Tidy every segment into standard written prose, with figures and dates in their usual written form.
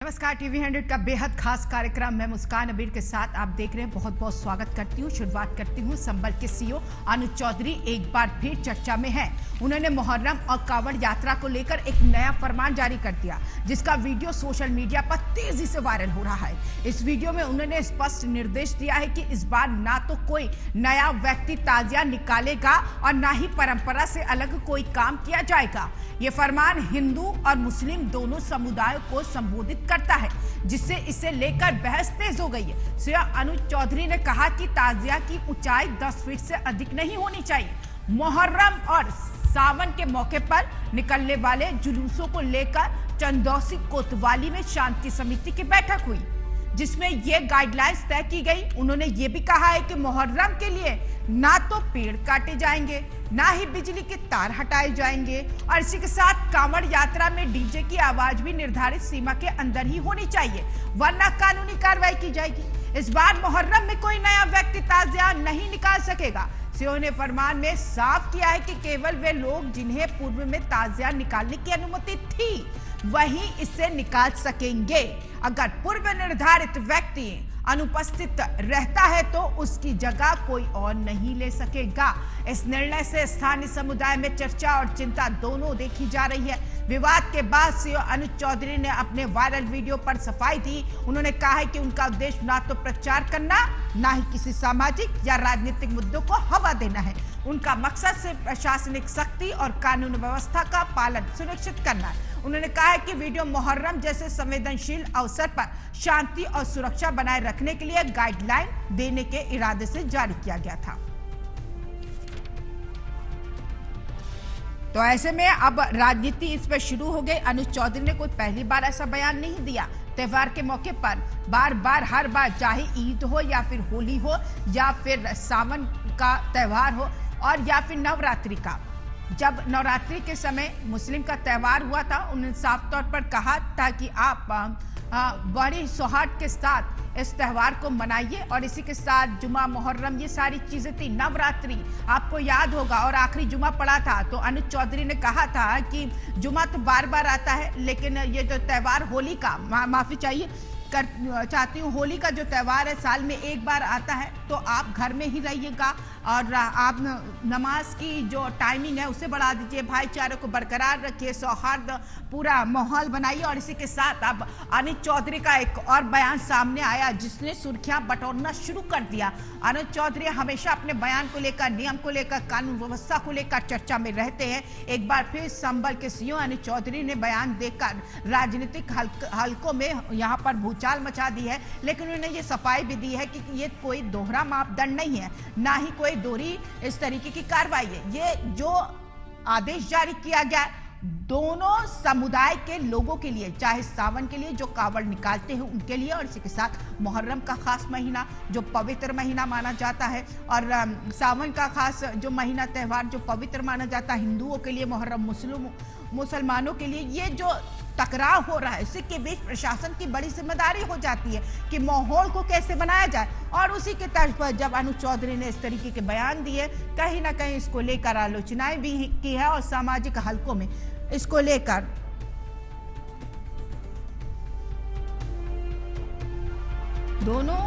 नमस्कार, टीवी 100 का बेहद खास कार्यक्रम मैं मुस्कान अबीर के साथ आप देख रहे हैं। बहुत बहुत स्वागत करती हूँ। शुरुआत करती हूँ संबल के सीईओ अनुज चौधरी एक बार फिर चर्चा में है। उन्होंने मुहर्रम और कांवड़ यात्रा को लेकर एक नया फरमान जारी कर दिया, जिसका वीडियो सोशल मीडिया पर तेजी से वायरल हो रहा है। इस वीडियो में उन्होंने स्पष्ट निर्देश दिया है कि इस बार ना तो कोई नया व्यक्ति ताजिया निकालेगा और ना ही परंपरा से अलग कोई काम किया जाएगा। ये फरमान हिंदू और मुस्लिम दोनों समुदायों को संबोधित करता है, जिससे इसे लेकर बहस तेज हो गई है। सीईओ अनुज चौधरी ने कहा कि ताजिया की ऊंचाई 10 फीट से अधिक नहीं होनी चाहिए। मुहर्रम और सावन के मौके पर निकलने वाले जुलूसों को लेकर चंदौसी कोतवाली में शांति समिति की बैठक हुई, जिसमें ये गाइडलाइंस तय की गई। उन्होंने ये भी कहा है कि मुहर्रम के लिए ना तो पेड़ काटे जाएंगे, ना ही बिजली के तार हटाए जाएंगे, और इसी के साथ कांवड़ यात्रा में डीजे की आवाज भी निर्धारित सीमा के अंदर ही होनी चाहिए, वरना कानूनी कार्रवाई की जाएगी। इस बार मुहर्रम में कोई नया व्यक्ति ताजिया नहीं निकाल सकेगा। सीईओ ने फरमान में साफ किया है कि केवल वे लोग जिन्हें पूर्व में ताजिया निकालने की अनुमति थी वही इसे निकाल सकेंगे। अगर पूर्व निर्धारित व्यक्ति अनुपस्थित रहता है तो उसकी जगह कोई और नहीं ले सकेगा। इस निर्णय से स्थानीय समुदाय में चर्चा और चिंता दोनों देखी जा रही है। विवाद के बाद सीईओ अनुज चौधरी ने अपने वायरल वीडियो पर सफाई दी। उन्होंने कहा है कि उनका उद्देश्य ना तो प्रचार करना, ना ही किसी सामाजिक या राजनीतिक मुद्दों को हवा देना है। उनका मकसद सिर्फ प्रशासनिक सख्ती और कानून व्यवस्था का पालन सुनिश्चित करना है। उन्होंने कहा है कि वीडियो मुहर्रम जैसे संवेदनशील अवसर पर शांति और सुरक्षा बनाए रखने के लिए गाइडलाइन देने के इरादे से जारी किया गया था। तो ऐसे में अब राजनीति इस पर शुरू हो गई। अनुज चौधरी ने कोई पहली बार ऐसा बयान नहीं दिया। त्योहार के मौके पर बार बार हर बार, चाहे ईद हो या फिर होली हो या फिर सावन का त्योहार हो और या फिर नवरात्रि का, जब नवरात्रि के समय मुस्लिम का त्योहार हुआ था, उन्होंने साफ तौर पर कहा था कि आप बड़ी सौहार्द के साथ इस त्योहार को मनाइए। और इसी के साथ जुमा, मुहर्रम, ये सारी चीजें थी। नवरात्रि आपको याद होगा और आखिरी जुमा पड़ा था, तो अनुज चौधरी ने कहा था कि जुमा तो बार बार आता है, लेकिन ये जो त्योहार होली का, माफी चाहिए चाहती हूँ, होली का जो त्योहार है साल में एक बार आता है, तो आप घर में ही रहिएगा और आप नमाज की जो टाइमिंग है उसे बढ़ा दीजिए, भाईचारे को बरकरार रखिए, सौहार्द पूरा माहौल बनाइए। और इसी के साथ अब अनुज चौधरी का एक और बयान सामने आया, जिसने सुर्खियां बटोरना शुरू कर दिया। अनुज चौधरी हमेशा अपने बयान को लेकर, नियम को लेकर, कानून व्यवस्था को लेकर चर्चा में रहते हैं। एक बार फिर संबल के सीईओ अनुज चौधरी ने बयान देकर राजनीतिक हलकों में यहाँ पर भूचाल मचा दी है, लेकिन उन्होंने ये सफाई भी दी है कि ये कोई दोहरा मापदंड नहीं है, ना ही कोई दोहरी इस तरीके की कार्रवाई है। ये जो आदेश जारी किया गया दोनों समुदाय के लोगों के लिए, चाहे सावन के लिए जो कांवड़ निकालते हैं उनके लिए, और इसी के साथ मुहर्रम का खास महीना जो पवित्र महीना माना जाता है, और सावन का खास जो महीना त्योहार जो पवित्र माना जाता है हिंदुओं के लिए, मुहर्रम मुसलमानों के लिए। ये जो टकराव हो रहा है, इसके बीच प्रशासन की बड़ी जिम्मेदारी हो जाती है कि माहौल को कैसे बनाया जाए। और उसी के तर्ज पर जब अनुज चौधरी ने इस तरीके के बयान दिए, कहीं ना कहीं इसको लेकर आलोचनाएं भी की है और सामाजिक हलकों में इसको लेकर दोनों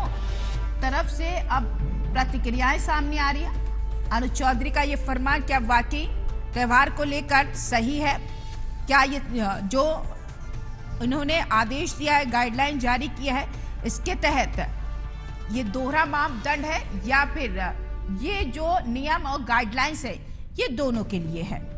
तरफ से अब प्रतिक्रियाएं सामने आ रही है। अनुज चौधरी का ये फरमान क्या वाकई त्योहार को लेकर सही है? क्या ये जो उन्होंने आदेश दिया है, गाइडलाइन जारी किया है, इसके तहत ये दोहरा मापदंड है या फिर ये जो नियम और गाइडलाइंस है ये दोनों के लिए है?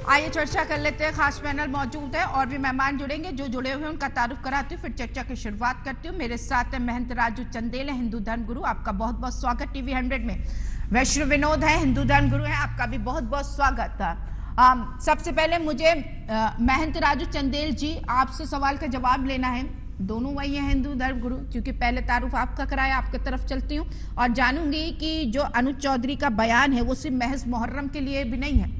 आइए चर्चा कर लेते हैं। खास पैनल मौजूद है और भी मेहमान जुड़ेंगे। जो जुड़े हुए हैं उनका तारुफ कराती हूँ, फिर चर्चा की शुरुआत करती हूँ। मेरे साथ है महंत राजू चंदेल, हिंदू धर्म गुरु, आपका बहुत बहुत स्वागत टीवी 100 में। वैष्णव विनोद है, हिंदू धर्म गुरु है, आपका भी बहुत बहुत स्वागत। सबसे पहले मुझे महंत राजू चंदेल जी आपसे सवाल का जवाब लेना है। दोनों वही हैं हिंदू धर्म गुरु, क्योंकि पहले तारुफ आपका कराया, आपके तरफ चलती हूँ और जानूंगी कि जो अनुज चौधरी का बयान है वो सिर्फ महज मुहर्रम के लिए भी नहीं है,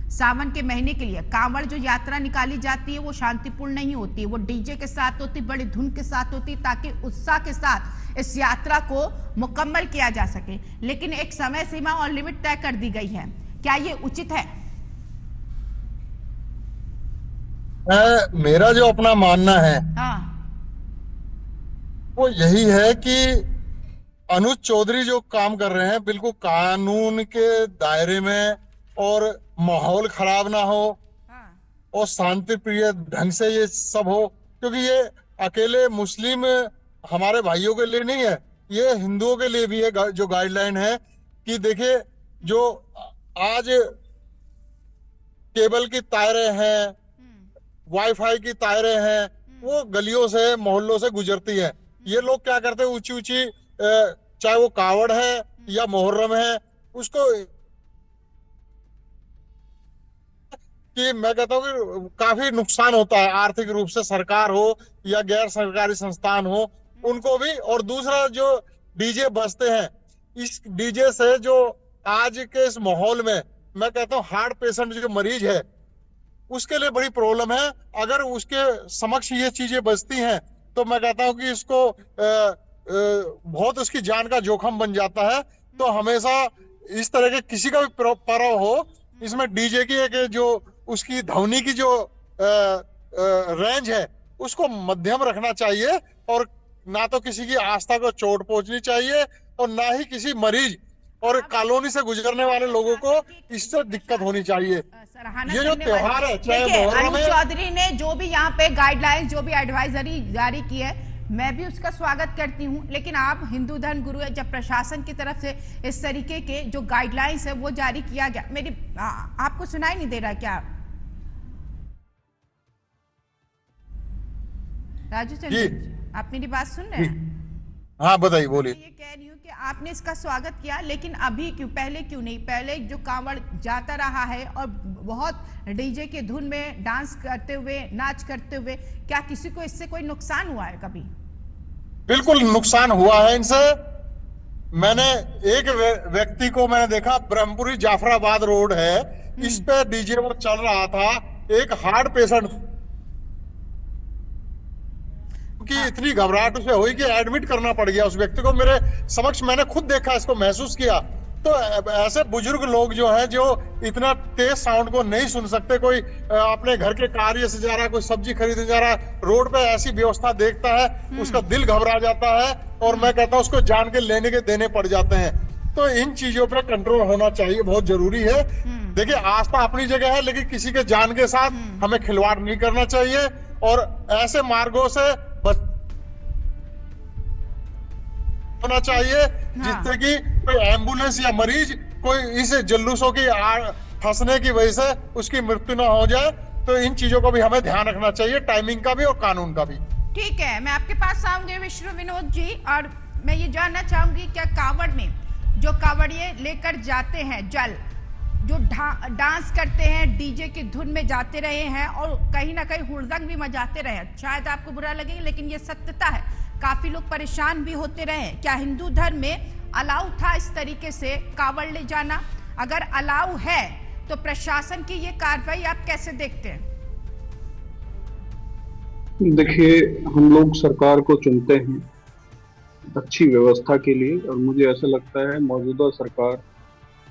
सावन के महीने के लिए कांवड़ जो यात्रा निकाली जाती है वो शांतिपूर्ण नहीं होती, वो डीजे के साथ होती, बड़ी धुन के साथ होती, ताकि उत्साह के साथ इस यात्रा को मुकम्मल किया जा सके। लेकिन एक समय सीमा और लिमिट तय कर दी गई है, क्या ये उचित है? मेरा जो अपना मानना है हाँ। वो यही है कि अनुज चौधरी जो काम कर रहे हैं बिल्कुल कानून के दायरे में, और माहौल खराब ना हो, हाँ। और शांति प्रिय ढंग से ये सब हो। क्योंकि ये अकेले मुस्लिम हमारे भाइयों के लिए नहीं है, ये हिंदुओं के लिए भी है। जो गाइडलाइन है कि देखिए, जो आज केबल की तारें हैं, वाईफाई की तारें हैं, वो गलियों से मोहल्लों से गुजरती है। ये लोग क्या करते हैं, ऊंची ऊंची, चाहे वो कावड़ है या मुहर्रम है, उसको कि मैं कहता हूँ कि काफी नुकसान होता है आर्थिक रूप से, सरकार हो या गैर सरकारी संस्थान हो उनको भी। और दूसरा, जो डीजे बजते हैं, इस डीजे से जो आज के इस माहौल में मैं कहता हूँ हार्ट पेशेंट जो मरीज है उसके लिए बड़ी प्रॉब्लम है। अगर उसके समक्ष ये चीजें बजती हैं तो मैं कहता हूं कि इसको बहुत उसकी जान का जोखिम बन जाता है। तो हमेशा इस तरह के किसी का भी पर्व हो, इसमें डीजे की एक जो उसकी ध्वनि की जो रेंज है उसको मध्यम रखना चाहिए, और ना तो किसी की आस्था को चोट पहुंचनी चाहिए और ना ही किसी मरीज और कॉलोनी से गुजरने वाले लोगों को इससे दिक्कत होनी चाहिए। ये जो त्योहार है, चाहे अनुज चौधरी ने जो भी यहाँ पे गाइडलाइंस, जो भी एडवाइजरी जारी की है, मैं भी उसका स्वागत करती हूँ। लेकिन आप हिंदू धर्म गुरु है, जब प्रशासन की तरफ से इस तरीके के जो गाइडलाइंस है वो जारी किया गया, मेरी आपको सुनाई नहीं दे रहा क्या राजू चंद्र? आप मेरी बात सुन रहे हैं? हाँ बताइए, बोलिए। ये कह रही हूँ कि आपने इसका स्वागत किया, लेकिन अभी क्यों, पहले क्यों नहीं? पहले जो कांवड़ जाता रहा है और बहुत डीजे के धुन में डांस करते हुए, नाच करते हुए, क्या किसी को इससे कोई नुकसान हुआ है कभी? बिल्कुल नुकसान हुआ है इनसे। मैंने एक व्यक्ति को मैंने देखा, ब्रह्मपुरी जाफराबाद रोड है, इस पे डीजे वो चल रहा था, एक हार्ट पेशेंट की इतनी घबराहट उसे हुई कि एडमिट करना पड़ गया उस व्यक्ति को। मेरे समक्ष मैंने खुद देखा, इसको महसूस किया। तो ऐसे बुजुर्ग लोग जो हैं, जो इतना तेज साउंड को नहीं सुन सकते, कोई अपने घर के कार्य से जा रहा है, कोई सब्जी खरीदने जा रहा है, रोड पे ऐसी व्यवस्था देखता है, उसका दिल घबरा जाता है, और मैं कहता हूँ उसको जान के लेने के देने पड़ जाते हैं। तो इन चीजों पे कंट्रोल होना चाहिए, बहुत जरूरी है। देखिए, आस्था अपनी जगह है, लेकिन किसी के जान के साथ हमें खिलवाड़ नहीं करना चाहिए, और ऐसे मार्गों से होना चाहिए जिससे कि कोई एम्बुलेंस या मरीज कोई इस जुलूसों की फंसने की वजह से उसकी मृत्यु ना हो जाए। तो इन चीजों को भी हमें ध्यान रखना चाहिए, टाइमिंग का भी और कानून का भी। ठीक है, मैं आपके पास आऊंगी विष्णु विनोद जी, और मैं ये जानना चाहूंगी, क्या कांवड़ में जो कांवड़िए लेकर जाते हैं जल, जो डांस करते हैं, डीजे की धुन में जाते रहे हैं और कहीं ना कहीं हुड़दंग भी मचाते रहे, शायद आपको बुरा लगे लेकिन ये सत्यता है, काफी लोग परेशान भी होते रहे, क्या हिंदू धर्म में अलाउ था इस तरीके से कांवड़ ले जाना? अगर अलाउ है तो प्रशासन की ये कार्रवाई आप कैसे देखते हैं? देखिए, हम लोग सरकार को चुनते हैं अच्छी व्यवस्था के लिए, और मुझे ऐसा लगता है मौजूदा सरकार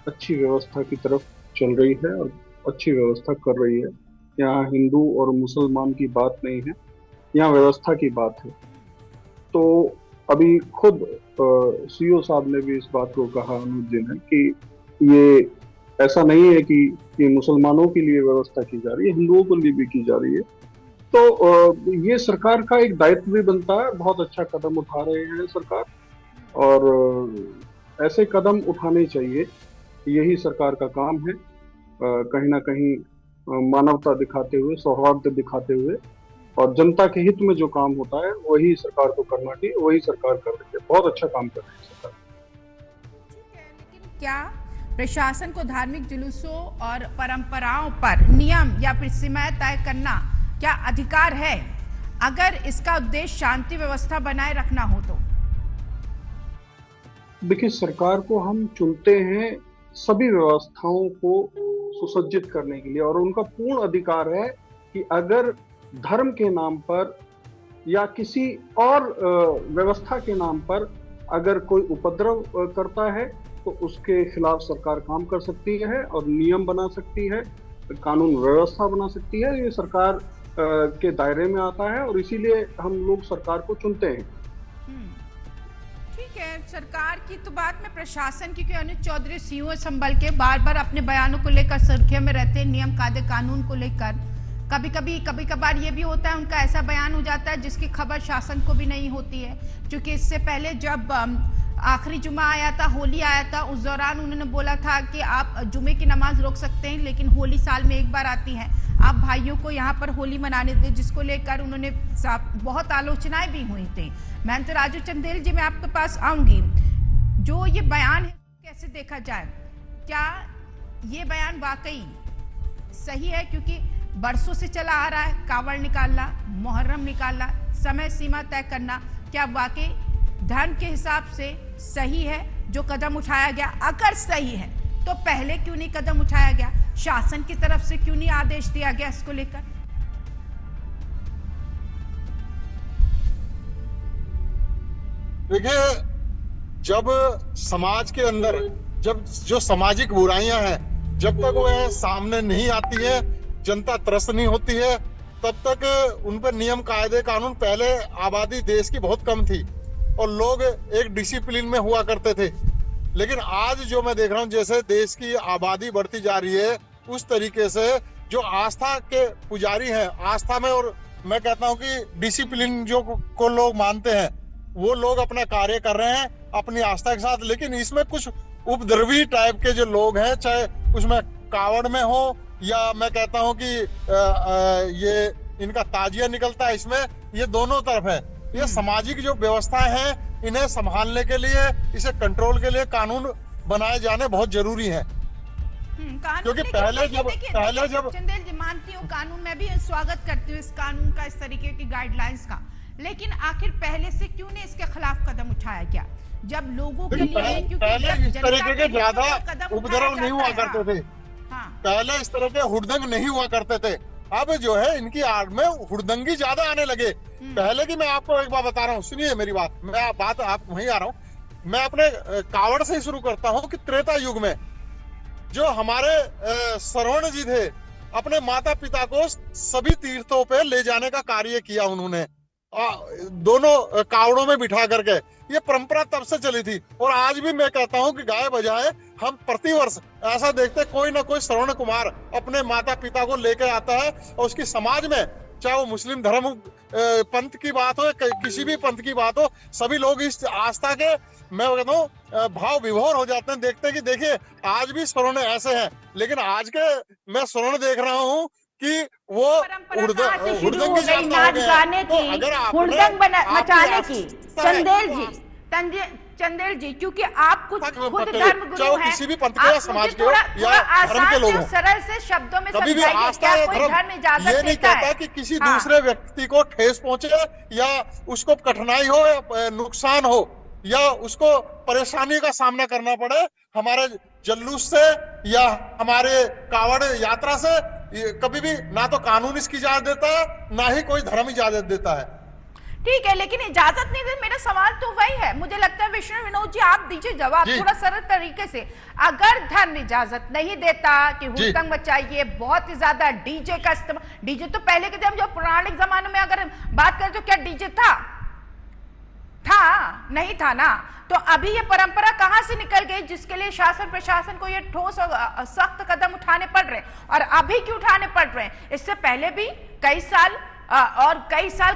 अच्छी व्यवस्था की तरफ चल रही है और अच्छी व्यवस्था कर रही है। यहाँ हिंदू और मुसलमान की बात नहीं है, यहाँ व्यवस्था की बात है। तो अभी खुद सीओ साहब ने भी इस बात को कहा, अनुज जी ने, कि ये ऐसा नहीं है कि ये मुसलमानों के लिए व्यवस्था की जा रही है, हिंदुओं के लिए भी की जा रही है। तो ये सरकार का एक दायित्व भी बनता है। बहुत अच्छा कदम उठा रहे हैं सरकार, और ऐसे कदम उठाने चाहिए, यही सरकार का काम है। कहीं ना कहीं मानवता दिखाते हुए, सौहार्द दिखाते हुए, और जनता के हित में जो काम होता है वही सरकार को करना चाहिए, वही सरकार कर रही है। बहुत अच्छा काम कर रही है सरकार। ठीक है, लेकिन क्या प्रशासन को धार्मिक जुलूसों और परंपराओं पर नियम या फिर सीमाएं तय करना क्या अधिकार है, अगर इसका उद्देश्य शांति व्यवस्था बनाए रखना हो तो? देखिए, सरकार को हम चुनते हैं सभी व्यवस्थाओं को सुसज्जित करने के लिए, और उनका पूर्ण अधिकार है कि अगर धर्म के नाम पर या किसी और व्यवस्था के नाम पर अगर कोई उपद्रव करता है तो उसके खिलाफ सरकार काम कर सकती है और नियम बना सकती है, कानून व्यवस्था बना सकती है। ये सरकार के दायरे में आता है और इसीलिए हम लोग सरकार को चुनते हैं। ठीक है, सरकार की तो बात में प्रशासन की, क्योंकि अनुज चौधरी सीओ संभल के बार बार अपने बयानों को लेकर सुर्खियों में रहते हैं, नियम कायदे कानून को लेकर। कभी कभार ये भी होता है उनका ऐसा बयान हो जाता है जिसकी खबर शासन को भी नहीं होती है, क्योंकि इससे पहले जब आखिरी जुमा आया था, होली आया था, उस दौरान उन्होंने बोला था कि आप जुमे की नमाज रोक सकते हैं लेकिन होली साल में एक बार आती है, आप भाइयों को यहाँ पर होली मनाने दें, जिसको लेकर उन्होंने बहुत आलोचनाएं भी हुई थी। मैं तो राजू चंदेल जी, मैं आपके पास आऊंगी। जो ये बयान है कैसे देखा जाए, क्या ये बयान वाकई सही है? क्योंकि बरसों से चला आ रहा है कावड़ निकालना, मुहर्रम निकालना, समय सीमा तय करना, क्या वाकई धर्म के हिसाब से सही है जो कदम उठाया गया? अगर सही है तो पहले क्यों नहीं कदम उठाया गया? शासन की तरफ से क्यों नहीं आदेश दिया गया इसको लेकर? देखिए, जब समाज के अंदर जब जो सामाजिक बुराइयां हैं, जब तक वह सामने नहीं आती है, जनता त्रस्त नहीं होती है, तब तक उन पर नियम कायदे कानून, पहले आबादी देश की बहुत कम थी और लोग एक डिसिप्लिन में हुआ करते थे। लेकिन आज जो मैं देख रहा हूँ, जैसे देश की आबादी बढ़ती जा रही है, उस तरीके से जो आस्था के पुजारी हैं, आस्था में, और मैं कहता हूँ कि डिसिप्लिन जो को लोग मानते हैं, वो लोग अपना कार्य कर रहे हैं अपनी आस्था के साथ। लेकिन इसमें कुछ उपद्रवी टाइप के जो लोग हैं, चाहे उसमें कावड़ में हो या मैं कहता हूं कि ये इनका ताजिया निकलता है, इसमें ये दोनों तरफ है। ये सामाजिक जो व्यवस्थाएं हैं, इन्हें संभालने के लिए, इसे कंट्रोल के लिए कानून बनाए जाने बहुत जरूरी है। क्योंकि पहले जब चंदेल जी, मानती हूँ कानून, मैं भी स्वागत करती हूँ इस कानून का, इस तरीके की गाइडलाइंस का, लेकिन आखिर पहले से क्यों नहीं इसके खिलाफ कदम उठाया गया? जब लोगों के लिए पहले इस तरीके के ज्यादा उपद्रव नहीं हुआ करते थे, पहले इस तरह के हुड़दंग नहीं हुआ करते थे। अब जो है इनकी आड़ में हुड़दंगी ज्यादा आने लगे। पहले की मैं आपको एक बात बता रहा हूँ, सुनिए मेरी बात, मैं बात आप वहीं आ रहा हूँ। मैं अपने कावड़ से ही शुरू करता हूँ कि त्रेता युग में जो हमारे श्रवण जी थे, अपने माता पिता को सभी तीर्थों पे ले जाने का कार्य किया उन्होंने, दोनों कावड़ों में बिठा करके। ये परंपरा तब से चली थी और आज भी मैं कहता हूं कि गाय बजाए हम प्रतिवर्ष ऐसा देखते, कोई ना कोई श्रवण कुमार अपने माता पिता को लेकर आता है और उसकी समाज में, चाहे वो मुस्लिम धर्म पंथ की बात हो, किसी भी पंथ की बात हो, सभी लोग इस आस्था के, मैं कहता हूँ, भाव विभोर हो जाते हैं। देखते हैं कि देखिए आज भी स्वर्ण ऐसे हैं, लेकिन आज के मैं स्वर्ण देख रहा हूँ कि वो हुड़दंग गाने की, हुड़दंग मचाने की। चंदेल जी, क्योंकि आप खुद धर्म गुरु हैं, किसी भी पंथ के, समाज के या धर्म के लोग हैं, सरल से शब्दों में कभी भी आस्था या धर्म ये नहीं कहता कि किसी दूसरे व्यक्ति को ठेस पहुंचे या उसको कठिनाई हो, नुकसान हो या उसको परेशानी का सामना करना पड़े हमारे जुलूस से या हमारे कावड़ यात्रा से। कभी भी ना तो कानून इसकी इजाजत देता है, ना ही कोई धर्म इजाजत देता है। ठीक है, लेकिन इजाजत नहीं दे। मेरा सवाल तो वही है, मुझे लगता है विष्णु विनोद जी आप दीजिए जवाब थोड़ा सरल तरीके से। अगर धर्म इजाजत नहीं देता कि हुड़दंग मचाइए, बहुत ही ज्यादा डीजे का इस्तेमाल, डीजे तो पहले के जो पौराणिक जमानों में अगर बात करें तो क्या डीजे था? नहीं था ना। तो अभी ये परंपरा कहां से निकल गई जिसके लिए शासन प्रशासन को ये ठोस और सख्त कदम उठाने पड़ रहे हैं? और अभी क्यों उठाने पड़ रहे हैं? इससे पहले भी कई साल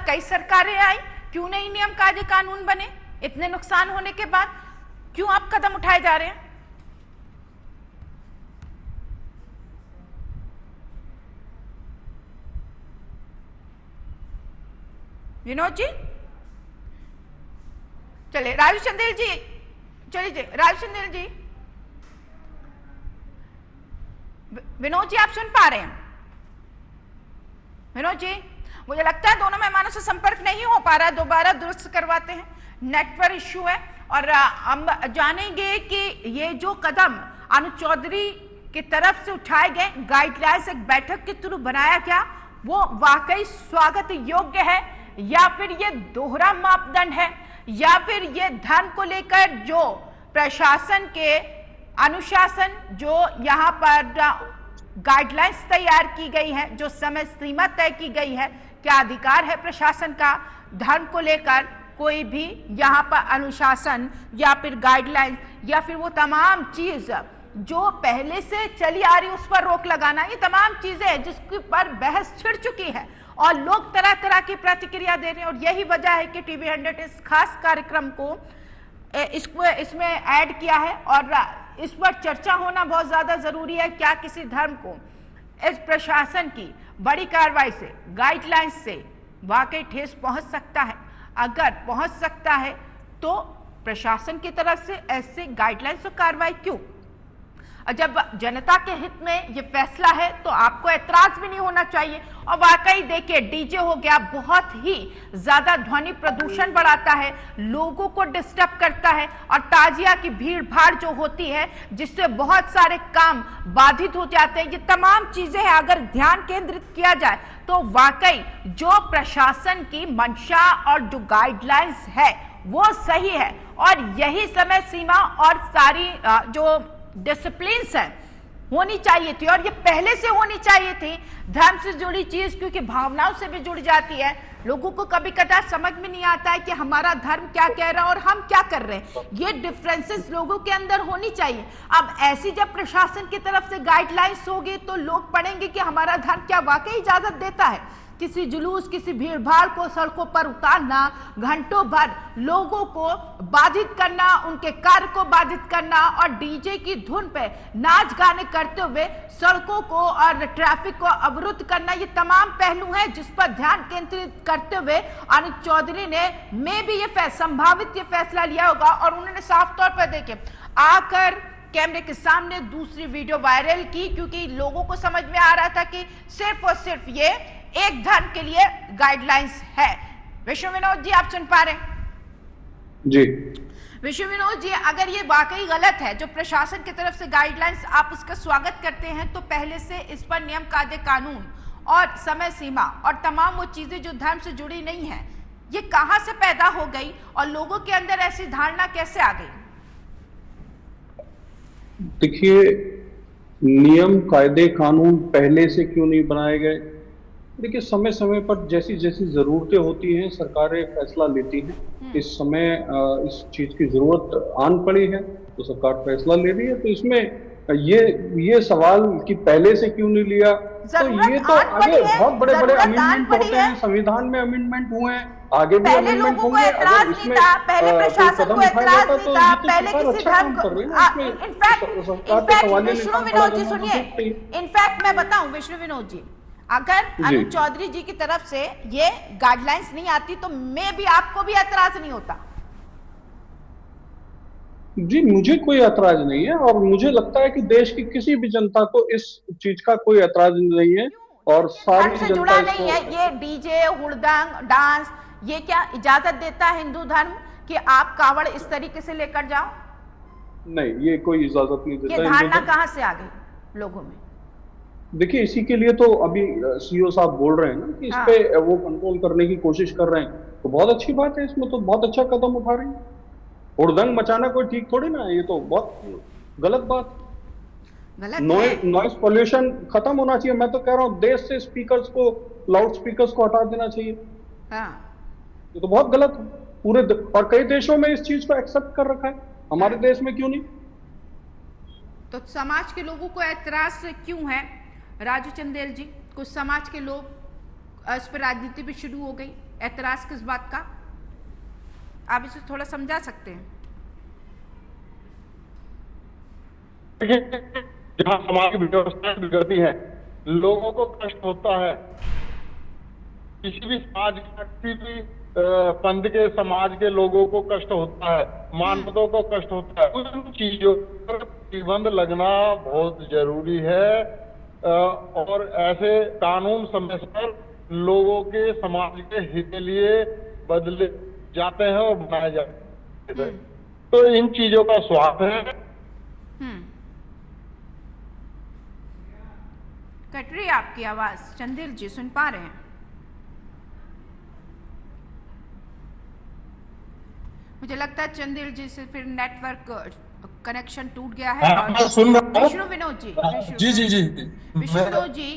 कई सरकारें आई, क्यों नहीं नियम कायदे कानून बने? इतने नुकसान होने के बाद क्यों आप कदम उठाए जा रहे हैं? विनोद जी, चलिए राजू चंदेल जी, राजू चंदेल जी, विनोद जी आप सुन पा रहे हैं? विनोद जी, मुझे लगता है दोनों मेहमानों से संपर्क नहीं हो पा रहा है, दोबारा दुरुस्त करवाते हैं, नेटवर्क इश्यू है। और हम जानेंगे कि ये जो कदम अनुज चौधरी की तरफ से उठाए गए गाइडलाइंस एक बैठक के थ्रू बनाया गया, वो वाकई स्वागत योग्य है या फिर ये दोहरा मापदंड है, या फिर ये धर्म को लेकर जो प्रशासन के अनुशासन जो यहाँ पर गाइडलाइंस तैयार की गई है, जो समय सीमा तय की गई है, क्या अधिकार है प्रशासन का धर्म को लेकर कोई भी यहाँ पर अनुशासन या फिर गाइडलाइंस या फिर वो तमाम चीज जो पहले से चली आ रही उस पर रोक लगाना, ये तमाम चीजें हैं जिसके पर बहस छिड़ चुकी है और लोग तरह तरह की प्रतिक्रिया दे रहे हैं। और यही वजह है कि टीवी 100 इस खास कार्यक्रम को इसमें ऐड किया है और इस पर चर्चा होना बहुत ज्यादा जरूरी है। क्या किसी धर्म को इस प्रशासन की बड़ी कार्रवाई से, गाइडलाइंस से वाकई ठेस पहुंच सकता है? अगर पहुंच सकता है तो प्रशासन की तरफ से ऐसे गाइडलाइंस और कार्रवाई क्यों? जब जनता के हित में ये फैसला है तो आपको ऐतराज भी नहीं होना चाहिए। और वाकई देखिए, डीजे हो गया, बहुत ही ज्यादा ध्वनि प्रदूषण बढ़ाता है, लोगों को डिस्टर्ब करता है और ताजिया की भीड़ भाड़ जो होती है जिससे बहुत सारे काम बाधित हो जाते हैं। ये तमाम चीजें हैं, अगर ध्यान केंद्रित किया जाए तो वाकई जो प्रशासन की मंशा और जो गाइडलाइंस है वो सही है और यही समय सीमा और सारी जो डिसिप्लिन्स है होनी चाहिए थी और ये पहले से होनी चाहिए थी। धर्म से जुड़ी चीज क्योंकि भावनाओं से भी जुड़ जाती है, लोगों को कभी कदार समझ में नहीं आता है कि हमारा धर्म क्या कह रहा है और हम क्या कर रहे हैं। ये डिफरेंसेस लोगों के अंदर होनी चाहिए। अब ऐसी जब प्रशासन की तरफ से गाइडलाइंस होगी तो लोग पढ़ेंगे कि हमारा धर्म क्या वाकई इजाजत देता है किसी जुलूस, किसी भीड़ भाड़ को सड़कों पर उतारना, घंटों भर लोगों को बाधित करना, उनके कार्य को बाधित करना और डीजे की धुन पे नाच गाने करते हुए सड़कों को और ट्रैफिक को अवरुद्ध करना, ये तमाम पहलू हैं जिस पर ध्यान केंद्रित करते हुए अनुज चौधरी ने भी ये संभावित ये फैसला लिया होगा। और उन्होंने साफ तौर पर देखे आकर कैमरे के सामने दूसरी वीडियो वायरल की क्योंकि लोगों को समझ में आ रहा था कि सिर्फ और सिर्फ ये एक धर्म के लिए गाइडलाइंस है। विष्णु विनोद जी, आप सुन पा रहे हैं जी? विष्णु विनोद जी, अगर ये वाकई गलत है जो प्रशासन की तरफ से गाइडलाइंस, आप उसका स्वागत करते हैं तो पहले से इस पर नियम कायदे कानून और समय सीमा और तमाम वो चीजें जो धर्म से जुड़ी नहीं है, ये कहां से पैदा हो गई और लोगों के अंदर ऐसी धारणा कैसे आ गई? देखिए, नियम कायदे कानून पहले से क्यों नहीं बनाए गए? देखिए, समय समय पर जैसी जैसी जरूरतें होती हैं सरकारें फैसला लेती हैं। इस समय इस चीज की जरूरत आन पड़ी है तो सरकार फैसला ले रही है। तो इसमें ये सवाल कि पहले से क्यों नहीं लिया, तो ये तो आगे बहुत बड़े बड़े अमेंडमेंट होते हैं, संविधान में अमेंडमेंट हुए हैं, आगे भी अमेंडमेंट होंगे। अगर इसमें पहले प्रशासन को एतराज नहीं था, पहले किसी धर्म को, इनफैक्ट विष्णु विनोद जी सुनिए, इनफैक्ट मैं बताऊं विष्णु विनोद जी, अगर अनुज चौधरी जी की तरफ से ये गाइडलाइंस नहीं आती तो मैं भी आपको भी ऐतराज नहीं होता। जी, मुझे कोई ऐतराज नहीं है और मुझे लगता है कि देश की किसी भी जनता को इस चीज का कोई ऐतराज नहीं है और सारी से जनता जुड़ा नहीं है। ये डीजे, हुड़दंग, डांस, ये क्या इजाजत देता है हिंदू धर्म कि आप कावड़ इस तरीके से लेकर जाओ? नहीं, ये कोई इजाजत नहीं देता। ये धारणा कहां से आ गई लोगों में? देखिए, इसी के लिए तो अभी सीओ साहब बोल रहे हैं ना कि इस पे वो कंट्रोल करने की कोशिश कर रहे हैं, तो बहुत अच्छी बात है। इसमें तो बहुत अच्छा कदम उठा रहे हैं। हुड़दंग मचाना कोई ठीक थोड़ी ना, ये तो बहुत गलत बात। नॉइस पोल्यूशन खत्म होना चाहिए। मैं तो कह रहा हूँ देश से स्पीकर्स को, लाउड स्पीकर्स को हटा देना चाहिए। ये तो बहुत गलत है पूरे और कई देशों में इस चीज को एक्सेप्ट कर रखा है, हमारे देश में क्यों नहीं? तो समाज के लोगों को ऐतराज क्यों है? राजू चंदेल जी, कुछ समाज के लोग इस पर राजनीति भी शुरू हो गई, ऐतराज किस बात का? आप इसे थोड़ा समझा सकते हैं? जहाँ समाज की व्यवस्था बिगड़ती है, लोगों को कष्ट होता है, किसी भी समाज का, किसी भी पंथ के समाज के लोगों को कष्ट होता है, मानवताओं को कष्ट होता है। उन चीजों पर प्रतिबंध लगना बहुत जरूरी है और ऐसे कानून समय पर लोगों के समाज के हित के लिए बदले जाते हैं और बनाए जाते हैं। तो इन चीजों का स्वागत है। कट रही है आपकी आवाज। चंदेल जी सुन पा रहे हैं? मुझे लगता है चंदेल जी से फिर नेटवर्क कनेक्शन टूट गया है। हाँ, मैं सुन रहा हूँ। विष्णु विनोद जी, जी जी जी विष्णु विनोद जी,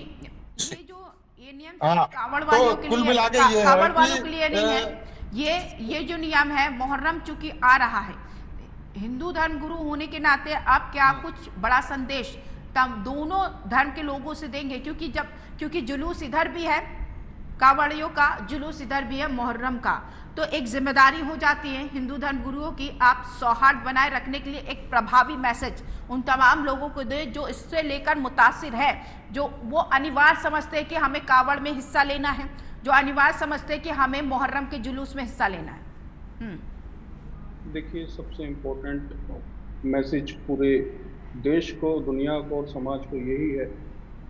ये नियम हाँ, कावड़ वालों तो के कुल लिए, मिला के ये है कावड़ कि, वालों के लिए नहीं है। ये जो नियम है, मुहर्रम चूंकि आ रहा है, हिंदू धर्म गुरु होने के नाते आप क्या कुछ बड़ा संदेश तब दोनों धर्म के लोगों से देंगे? क्योंकि जुलूस इधर भी है, कावड़ियों का जुलूस इधर भी है मुहर्रम का, तो एक जिम्मेदारी हो जाती है हिंदू धर्म गुरुओं की, आप सौहार्द बनाए रखने के लिए एक प्रभावी मैसेज उन तमाम लोगों को दे जो इससे लेकर मुतासिर है, जो वो अनिवार्य समझते हैं कि हमें कावड़ में हिस्सा लेना है, जो अनिवार्य समझते हैं कि हमें मुहर्रम के जुलूस में हिस्सा लेना है। देखिए, सबसे इम्पोर्टेंट मैसेज पूरे देश को, दुनिया को और समाज को यही है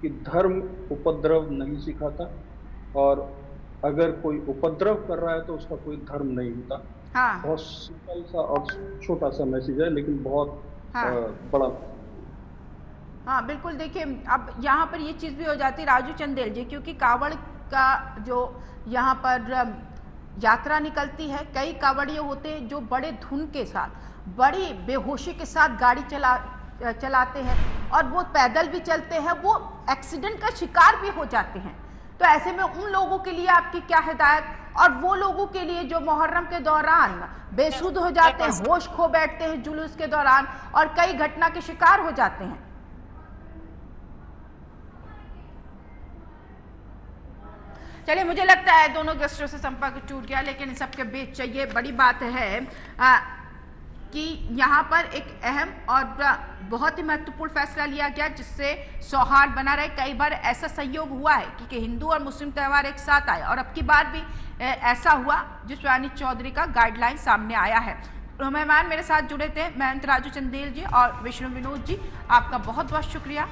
कि धर्म उपद्रव नहीं सिखाता, और अगर कोई उपद्रव कर रहा है तो उसका कोई धर्म नहीं होता। हाँ। बहुत सिंपल सा और छोटा सा मैसेज है, लेकिन बहुत बड़ा। हाँ बिल्कुल। देखिए, अब यहाँ पर ये चीज़ भी हो जाती है राजू चंदेल जी, क्योंकि कावड़ का जो यहाँ पर यात्रा निकलती है, कई कावड़िए होते हैं जो बड़े धुन के साथ, बड़ी बेहोशी के साथ गाड़ी चलाते हैं, और वो पैदल भी चलते हैं, वो एक्सीडेंट का शिकार भी हो जाते हैं। तो ऐसे में उन लोगों के लिए आपकी क्या हिदायत, और वो लोगों के लिए जो मुहर्रम के दौरान बेसुध हो जाते हैं, होश खो बैठते हैं जुलूस के दौरान, और कई घटना के शिकार हो जाते हैं? चलिए, मुझे लगता है दोनों गेस्टों से संपर्क टूट गया, लेकिन इन सबके बीच ये बड़ी बात है कि यहाँ पर एक अहम और बहुत ही महत्वपूर्ण फैसला लिया गया जिससे सौहार्द बना रहे। कई बार ऐसा संयोग हुआ है कि हिंदू और मुस्लिम त्यौहार एक साथ आए, और अब की बार भी ऐसा हुआ जिसमें अनिल चौधरी का गाइडलाइन सामने आया है। तो मेहमान मेरे साथ जुड़े थे महंत राजू चंदेल जी और विष्णु विनोद जी, आपका बहुत बहुत शुक्रिया।